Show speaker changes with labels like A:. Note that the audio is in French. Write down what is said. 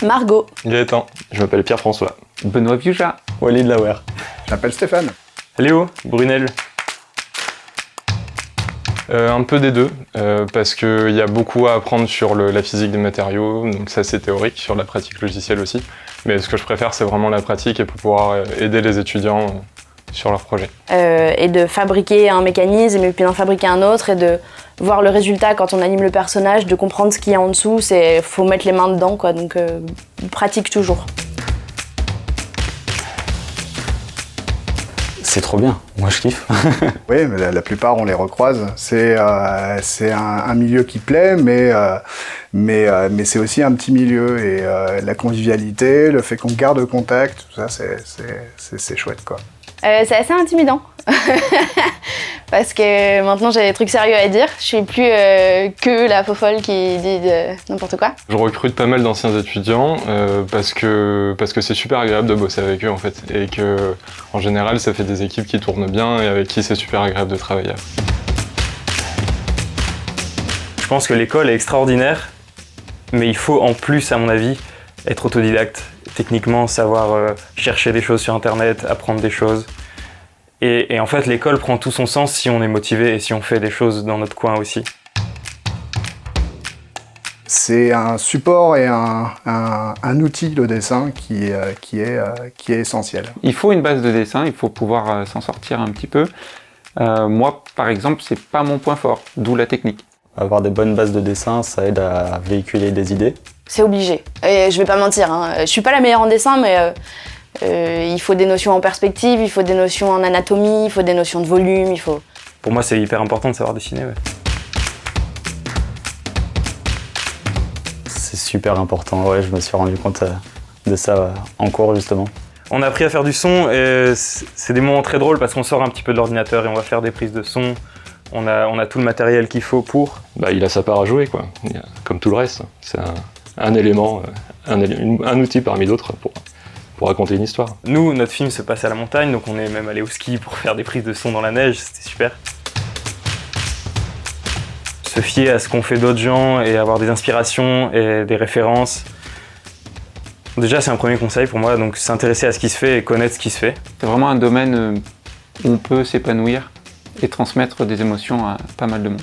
A: Margot.
B: Gaëtan. Je m'appelle Pierre-François.
C: Benoît Viuja.
D: Walid Lawer.
E: Je m'appelle Stéphane.
B: Léo. Brunel. Un peu des deux, parce qu'il y a beaucoup à apprendre sur la physique des matériaux, donc ça c'est théorique, sur la pratique logicielle aussi. Mais ce que je préfère c'est vraiment la pratique et pour pouvoir aider les étudiants sur leurs projets.
A: Et de fabriquer un mécanisme et puis d'en fabriquer un autre et de voir le résultat quand on anime le personnage, de comprendre ce qu'il y a en dessous, faut mettre les mains dedans quoi, donc pratique toujours.
D: C'est trop bien, moi je kiffe.
E: Oui, mais la plupart on les recroise. C'est un milieu qui plaît, mais c'est aussi un petit milieu et la convivialité, le fait qu'on garde contact, tout ça c'est chouette quoi.
A: C'est assez intimidant. Parce que maintenant j'ai des trucs sérieux à dire, je suis plus que la fofolle qui dit n'importe quoi.
B: Je recrute pas mal d'anciens étudiants parce que c'est super agréable de bosser avec eux en fait, et que en général ça fait des équipes qui tournent bien et avec qui c'est super agréable de travailler.
F: Je pense que l'école est extraordinaire, mais il faut en plus, à mon avis, être autodidacte, techniquement savoir chercher des choses sur internet, apprendre des choses. Et en fait, l'école prend tout son sens si on est motivé et si on fait des choses dans notre coin aussi.
E: C'est un support et un outil, le dessin, qui est essentiel.
C: Il faut une base de dessin, il faut pouvoir s'en sortir un petit peu. Moi, par exemple, c'est pas mon point fort, d'où la technique.
D: Avoir des bonnes bases de dessin, ça aide à véhiculer des idées.
A: C'est obligé. Et je vais pas mentir, hein. Je suis pas la meilleure en dessin, mais il faut des notions en perspective, il faut des notions en anatomie, il faut des notions de volume,
F: Pour moi, c'est hyper important de savoir dessiner. Ouais.
D: C'est super important, ouais, je me suis rendu compte de ça en cours justement.
F: On a appris à faire du son et c'est des moments très drôles parce qu'on sort un petit peu de l'ordinateur et on va faire des prises de son. On a tout le matériel qu'il faut pour.
B: Il a sa part à jouer quoi, comme tout le reste. C'est un élément, un outil parmi d'autres pour raconter une histoire.
F: Nous, notre film se passe à la montagne, donc on est même allé au ski pour faire des prises de son dans la neige, c'était super. Se fier à ce qu'ont fait d'autres gens et avoir des inspirations et des références. Déjà, c'est un premier conseil pour moi, donc s'intéresser à ce qui se fait et connaître ce qui se fait.
C: C'est vraiment un domaine où on peut s'épanouir et transmettre des émotions à pas mal de monde.